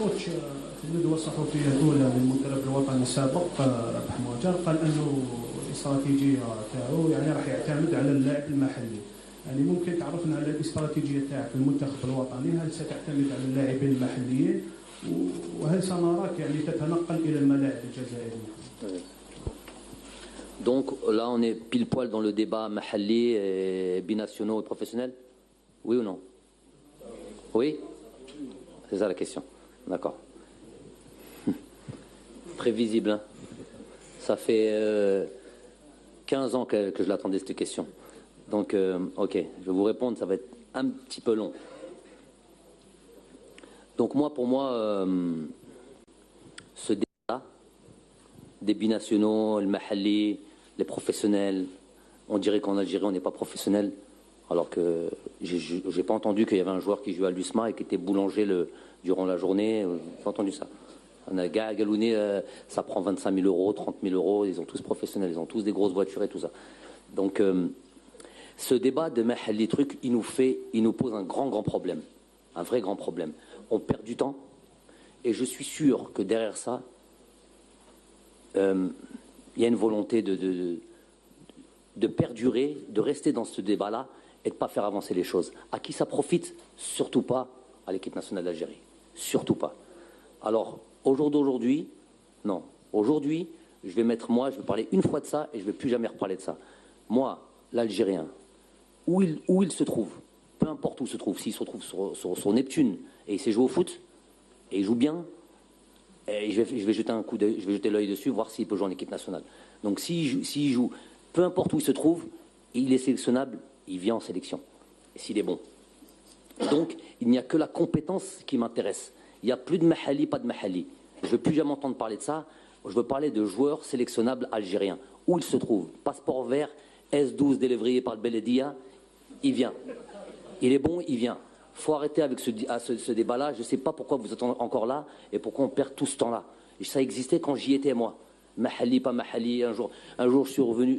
كوتش في الندوه الصحفيه الاولى للمدرب الوطني السابق ربح مهاجر قال انه الاستراتيجيه تاعو يعني راح يعتمد على اللاعب المحلي. يعني ممكن تعرفنا على الاستراتيجيه تاعك في المنتخب الوطني، هل ستعتمد على اللاعبين المحليين وهل سنراك يعني تتنقل الى الملاعب الجزائريه؟ Donc là on est pile poil dans le débat mahalli et binationaux et professionnels. Oui ou non? Oui? C'est ça la question. D'accord. Prévisible, hein? Ça fait 15 ans que je l'attendais cette question. Donc, ok, je vais vous répondre, ça va être un petit peu long. Donc pour moi, ce débat des binationaux, le mahalli, les professionnels, on dirait qu'en Algérie on n'est pas professionnel, alors que j'ai pas entendu qu'il y avait un joueur qui jouait à l'USMA et qui était boulanger durant la journée. J'ai pas entendu ça. On a gars à Galouné, ça prend 25 000 euros, 30 000 euros, ils sont tous professionnels, ils ont tous des grosses voitures et tout ça. Donc ce débat de mahalli truc, il nous pose un grand problème, un vrai grand problème. On perd du temps et je suis sûr que derrière ça, il y a une volonté de perdurer, de rester dans ce débat-là et de ne pas faire avancer les choses. À qui ça profite? Surtout pas à l'équipe nationale d'Algérie. Surtout pas. Alors, aujourd'hui, non. Aujourd'hui, je vais parler une fois de ça et je ne vais plus jamais reparler de ça. Moi, l'Algérien, où il se trouve, peu importe où il se trouve, s'il se retrouve sur Neptune et il sait jouer au foot, et il joue bien, et je vais jeter l'œil dessus, voir s'il peut jouer en équipe nationale. Donc s'il joue, peu importe où il se trouve, il est sélectionnable, il vient en sélection, s'il est bon. Donc, il n'y a que la compétence qui m'intéresse. Il n'y a plus de mahalli, pas de mahalli. Je ne veux plus jamais entendre parler de ça. Je veux parler de joueurs sélectionnables algériens. Où ils se trouvent. Passeport vert, S12 délivré par le Beledia, il vient. Il est bon, il vient. Il faut arrêter avec ce débat-là. Je ne sais pas pourquoi vous êtes encore là et pourquoi on perd tout ce temps-là. Ça existait quand j'y étais, moi. Mahalli, pas mahalli. Un jour je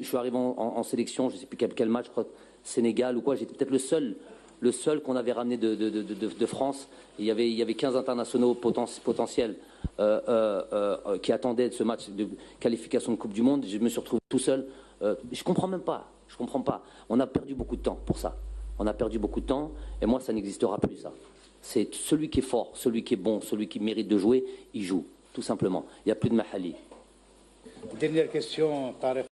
suis arrivé en sélection, je ne sais plus quel match, je crois, Sénégal ou quoi. J'étais peut-être le seul qu'on avait ramené de France. Il y avait 15 internationaux potentiels qui attendaient de ce match de qualification de Coupe du Monde. Je me suis retrouvé tout seul. Je comprends même pas. Je comprends pas. On a perdu beaucoup de temps pour ça. On a perdu beaucoup de temps et moi, ça n'existera plus, ça. C'est celui qui est fort, celui qui est bon, celui qui mérite de jouer, il joue, tout simplement. Il n'y a plus de mahalli. Dernière question, Tarek.